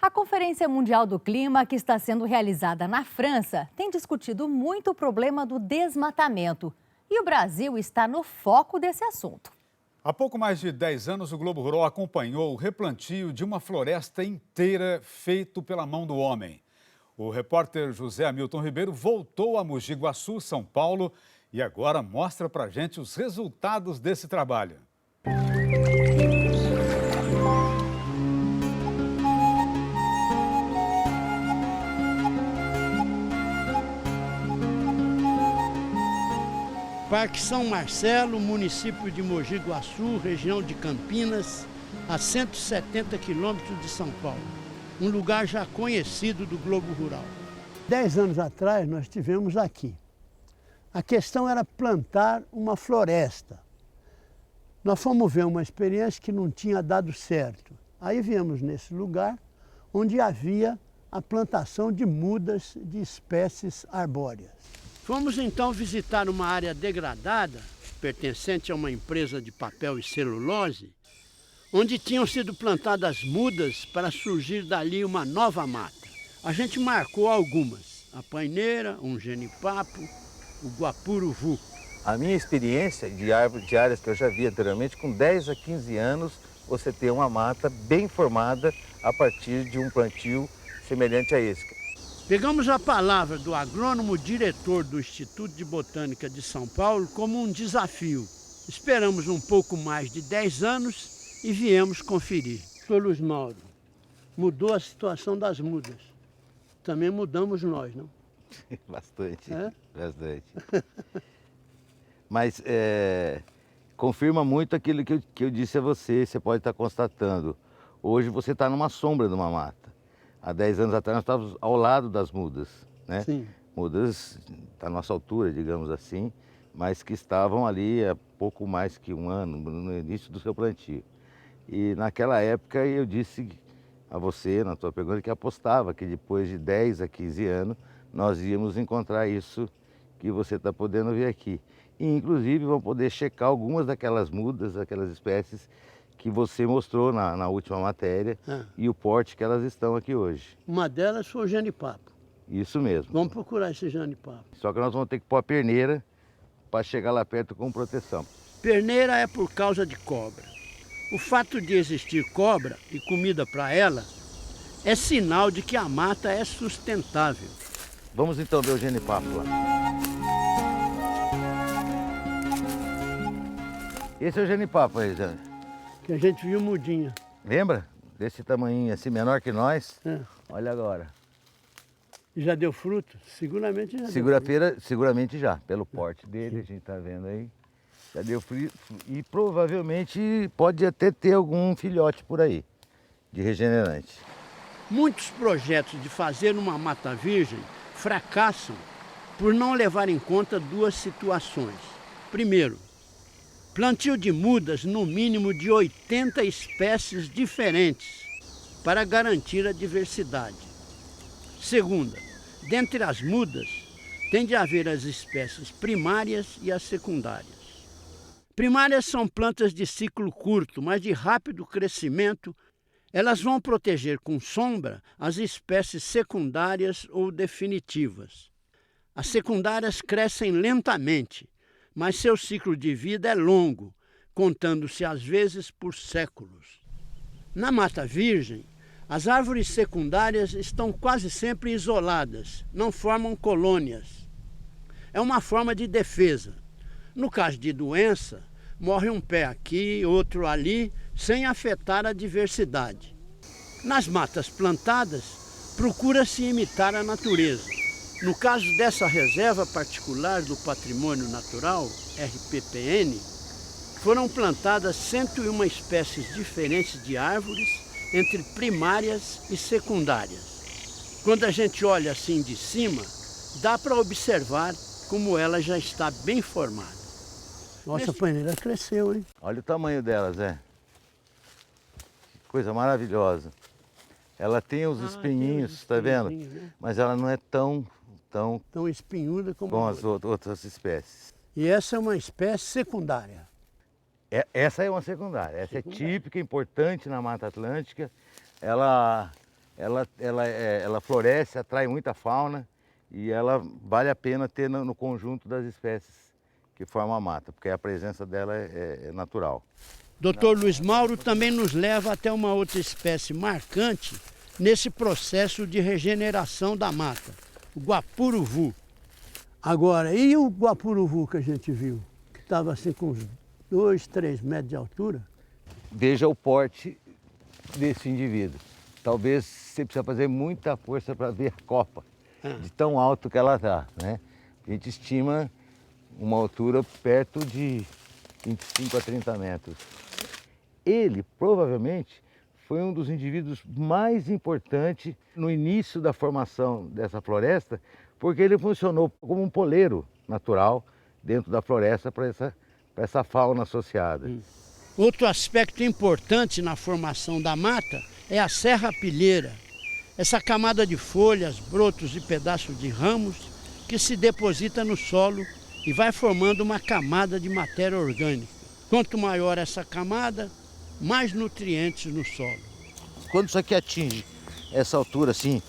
A Conferência Mundial do Clima, que está sendo realizada na França, tem discutido muito o problema do desmatamento. E o Brasil está no foco desse assunto. Há pouco mais de 10 anos, o Globo Rural acompanhou o replantio de uma floresta inteira feito pela mão do homem. O repórter José Hamilton Ribeiro voltou a Mogi Guaçu, São Paulo, e agora mostra pra gente os resultados desse trabalho. Parque São Marcelo, município de Mogi Guaçu, região de Campinas, a 170 quilômetros de São Paulo. Um lugar já conhecido do Globo Rural. 10 anos atrás nós estivemos aqui. A questão era plantar uma floresta. Nós fomos ver uma experiência que não tinha dado certo. Aí viemos nesse lugar onde havia a plantação de mudas de espécies arbóreas. Fomos então visitar uma área degradada, pertencente a uma empresa de papel e celulose, onde tinham sido plantadas mudas para surgir dali uma nova mata. A gente marcou algumas, a paineira, um genipapo, o guapuruvu. A minha experiência de árvores de áreas que eu já vi anteriormente, com 10 a 15 anos, você tem uma mata bem formada a partir de um plantio semelhante a esse. Pegamos a palavra do agrônomo diretor do Instituto de Botânica de São Paulo como um desafio. Esperamos um pouco mais de 10 anos e viemos conferir. Sr. Luiz Mauro, mudou a situação das mudas. Também mudamos nós, não? Bastante, É? bastante. Mas confirma muito aquilo que eu disse a você, você pode estar constatando. Hoje você está numa sombra de uma mata. Há 10 anos atrás nós estávamos ao lado das mudas, né? Sim. Mudas à nossa altura, digamos assim, mas que estavam ali há pouco mais que um ano, no início do seu plantio. E naquela época eu disse a você, na tua pergunta, que apostava que depois de 10 a 15 anos nós íamos encontrar isso que você está podendo ver aqui. E inclusive vamos poder checar algumas daquelas mudas, aquelas espécies que você mostrou na última matéria e o porte que elas estão aqui hoje. Uma delas foi o genipapo. Isso mesmo. Vamos procurar esse genipapo. Só que nós vamos ter que pôr a perneira para chegar lá perto com proteção. Perneira é por causa de cobra. O fato de existir cobra e comida para ela é sinal de que a mata é sustentável. Vamos então ver o genipapo lá. Esse é o genipapo aí, Zé. Que a gente viu mudinha. Lembra? Desse tamanhinho assim, menor que nós. É. Olha agora. E já deu fruto? Seguramente já deu fruto. Seguramente já, pelo porte dele, a gente está vendo aí. Já deu fruto e provavelmente pode até ter algum filhote por aí, de regenerante. Muitos projetos de fazer uma mata virgem fracassam por não levar em conta duas situações. Primeiro, plantio de mudas no mínimo de 80 espécies diferentes para garantir a diversidade. Segunda, dentre as mudas, tem de haver as espécies primárias e as secundárias. Primárias são plantas de ciclo curto, mas de rápido crescimento. Elas vão proteger com sombra as espécies secundárias ou definitivas. As secundárias crescem lentamente, mas seu ciclo de vida é longo, contando-se às vezes por séculos. Na mata virgem, as árvores secundárias estão quase sempre isoladas, não formam colônias. É uma forma de defesa. No caso de doença, morre um pé aqui, outro ali, sem afetar a diversidade. Nas matas plantadas, procura-se imitar a natureza. No caso dessa reserva particular do Patrimônio Natural, RPPN, foram plantadas 101 espécies diferentes de árvores, entre primárias e secundárias. Quando a gente olha assim de cima, dá para observar como ela já está bem formada. Nossa, a paineira cresceu, hein? Olha o tamanho dela, Zé. Que coisa maravilhosa. Ela tem os espinhinhos, está vendo? Né? Mas ela não é tão Tão espinhuda como as outras espécies. E essa é uma espécie secundária. Essa é uma secundária. Essa é típica, importante na Mata Atlântica. Ela ela floresce, atrai muita fauna e ela vale a pena ter no conjunto das espécies que formam a mata, porque a presença dela é natural. Dr. Luiz Mauro também nos leva até uma outra espécie marcante nesse processo de regeneração da mata, o guapuruvu. Agora, e o guapuruvu que a gente viu, que estava assim com uns 2, 3 metros de altura? Veja o porte desse indivíduo. Talvez você precisa fazer muita força para ver a copa, de tão alto que ela está, né? A gente estima uma altura perto de 25 a 30 metros. Ele, provavelmente, foi um dos indivíduos mais importantes no início da formação dessa floresta, porque ele funcionou como um poleiro natural dentro da floresta para essa fauna associada. Outro aspecto importante na formação da mata é a serrapilheira, essa camada de folhas, brotos e pedaços de ramos que se deposita no solo e vai formando uma camada de matéria orgânica. Quanto maior essa camada, mais nutrientes no solo. Quando isso aqui atinge essa altura assim,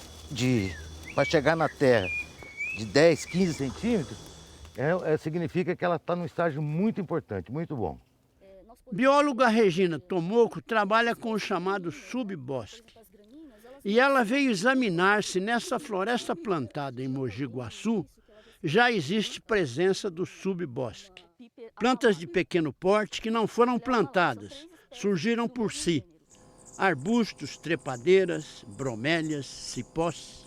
para chegar na terra de 10, 15 centímetros, significa que ela está num estágio muito importante, muito bom. Bióloga Regina Tomoko trabalha com o chamado subbosque. E ela veio examinar se nessa floresta plantada em Mogi Guaçu já existe presença do subbosque. Plantas de pequeno porte que não foram plantadas, surgiram por si. Arbustos, trepadeiras, bromélias, cipós.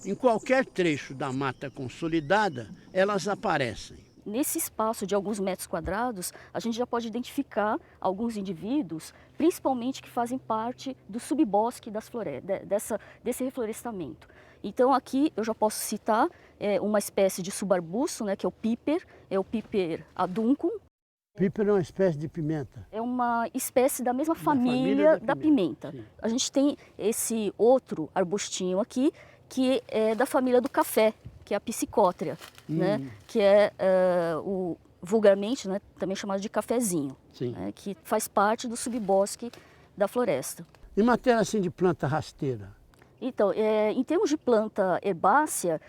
Em qualquer trecho da mata consolidada, elas aparecem. Nesse espaço de alguns metros quadrados, a gente já pode identificar alguns indivíduos, principalmente que fazem parte do subbosque das florestas, desse reflorestamento. Então aqui eu já posso citar uma espécie de subarbusto, né, que é o Piper aduncum. Piper é uma espécie de pimenta. É uma espécie da mesma família da pimenta. A gente tem esse outro arbustinho aqui, que é da família do café, que é a Psicotria, né? Que é vulgarmente, né, também chamado de cafezinho, né? Que faz parte do subbosque da floresta. Em matéria assim de planta rasteira? Então, em termos de planta herbácea,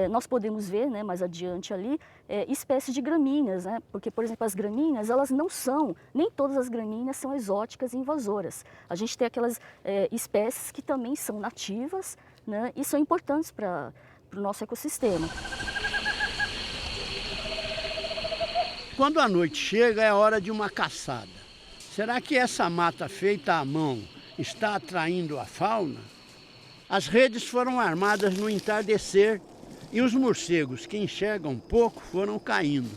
nós podemos ver, né, mais adiante ali, espécies de gramíneas, né? Porque, por exemplo, as gramíneas, elas não são, nem todas as gramíneas são exóticas e invasoras. A gente tem aquelas espécies que também são nativas, né, e são importantes para o nosso ecossistema. Quando a noite chega, é hora de uma caçada. Será que essa mata feita à mão está atraindo a fauna? As redes foram armadas no entardecer e os morcegos, que enxergam pouco, foram caindo.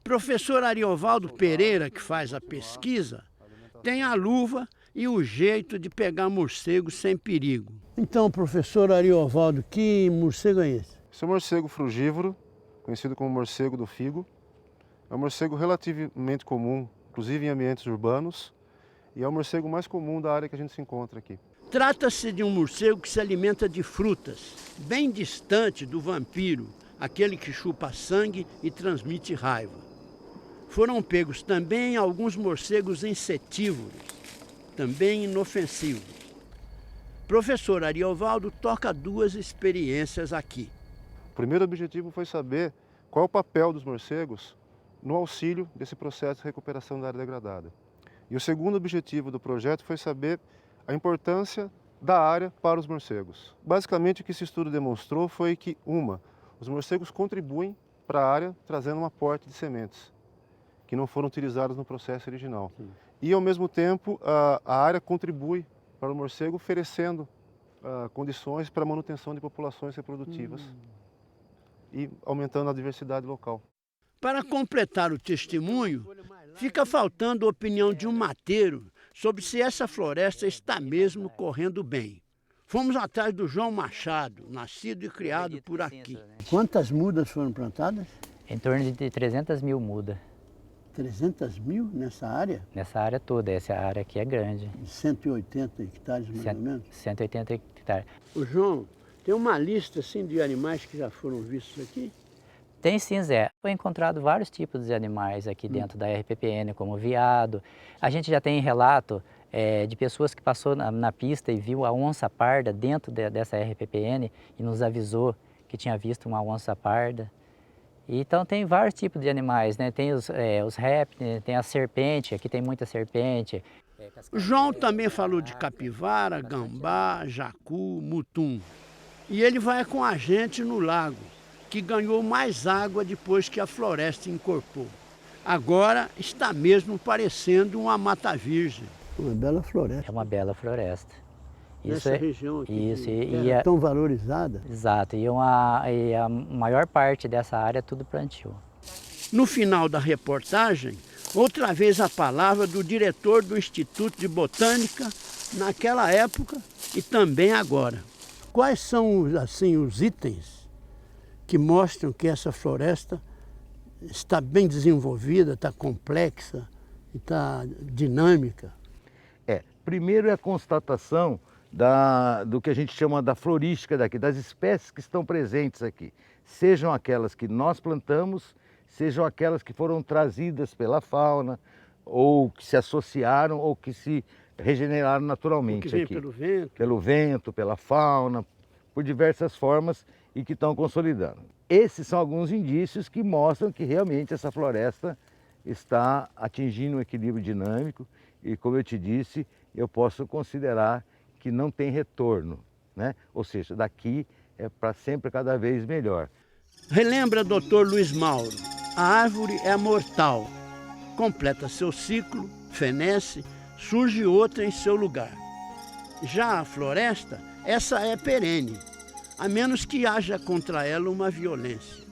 Professor Ariovaldo Pereira, que faz a pesquisa, tem a luva e o jeito de pegar morcego sem perigo. Então, professor Ariovaldo, que morcego é esse? Esse é um morcego frugívoro, conhecido como morcego do figo. É um morcego relativamente comum, inclusive em ambientes urbanos, e é o morcego mais comum da área que a gente se encontra aqui. Trata-se de um morcego que se alimenta de frutas, bem distante do vampiro, aquele que chupa sangue e transmite raiva. Foram pegos também alguns morcegos insetívoros, também inofensivos. Professor Ariovaldo toca 2 experiências aqui. O primeiro objetivo foi saber qual é o papel dos morcegos no auxílio desse processo de recuperação da área degradada. E o segundo objetivo do projeto foi saber a importância da área para os morcegos. Basicamente, o que esse estudo demonstrou foi que, os morcegos contribuem para a área trazendo um aporte de sementes, que não foram utilizadas no processo original. E, ao mesmo tempo, a área contribui para o morcego, oferecendo condições para a manutenção de populações reprodutivas e aumentando a diversidade local. Para completar o testemunho, fica faltando a opinião de um mateiro sobre se essa floresta está mesmo correndo bem. Fomos atrás do João Machado, nascido e criado por aqui. Quantas mudas foram plantadas? Em torno de 300 mil mudas. 300 mil nessa área? Nessa área toda, essa área aqui é grande. 180 hectares mais ou menos? 180 hectares. Ô João, tem uma lista assim de animais que já foram vistos aqui? Tem sim, Zé. Foi encontrado vários tipos de animais aqui dentro da RPPN, como veado. A gente já tem relato de pessoas que passou na pista e viu a onça parda dentro dessa RPPN e nos avisou que tinha visto uma onça parda. Então tem vários tipos de animais, né? Tem os répteis, tem a serpente, aqui tem muita serpente. O João também falou de capivara, gambá, jacu, mutum. E ele vai com a gente no lago, que ganhou mais água depois que a floresta incorporou. Agora está mesmo parecendo uma mata virgem. Uma bela floresta. É uma bela floresta. Nessa região aqui, isso, é tão valorizada. Exato, e a maior parte dessa área é tudo plantio. No final da reportagem, outra vez a palavra do diretor do Instituto de Botânica, naquela época e também agora. Quais são, assim, os itens que mostram que essa floresta está bem desenvolvida, está complexa, está dinâmica? Primeiro é a constatação do que a gente chama da florística daqui, das espécies que estão presentes aqui. Sejam aquelas que nós plantamos, sejam aquelas que foram trazidas pela fauna, ou que se associaram, ou que se regeneraram naturalmente aqui. Pelo vento. Pelo vento, pela fauna, por diversas formas e que estão consolidando. Esses são alguns indícios que mostram que realmente essa floresta está atingindo um equilíbrio dinâmico e, como eu te disse, eu posso considerar que não tem retorno, né? Ou seja, daqui é para sempre cada vez melhor. Relembra, Dr. Luiz Mauro, a árvore é mortal. Completa seu ciclo, fenece, surge outra em seu lugar. Já a floresta, essa é perene, a menos que haja contra ela uma violência.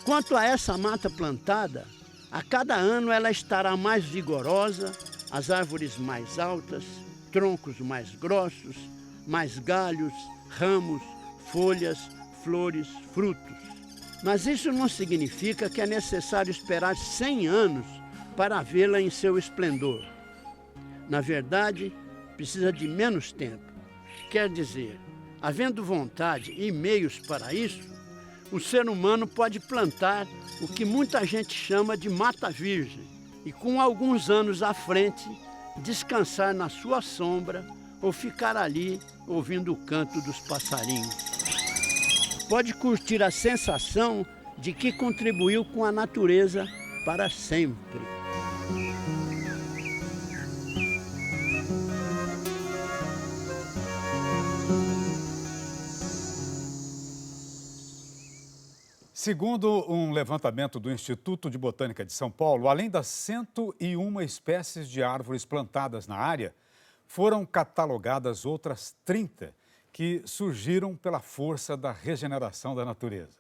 Quanto a essa mata plantada, a cada ano ela estará mais vigorosa, as árvores mais altas, troncos mais grossos, mais galhos, ramos, folhas, flores, frutos. Mas isso não significa que é necessário esperar 100 anos para vê-la em seu esplendor. Na verdade, precisa de menos tempo. Quer dizer, havendo vontade e meios para isso, o ser humano pode plantar o que muita gente chama de mata virgem e, com alguns anos à frente, descansar na sua sombra ou ficar ali ouvindo o canto dos passarinhos. Pode curtir a sensação de que contribuiu com a natureza para sempre. Segundo um levantamento do Instituto de Botânica de São Paulo, além das 101 espécies de árvores plantadas na área, foram catalogadas outras 30 que surgiram pela força da regeneração da natureza.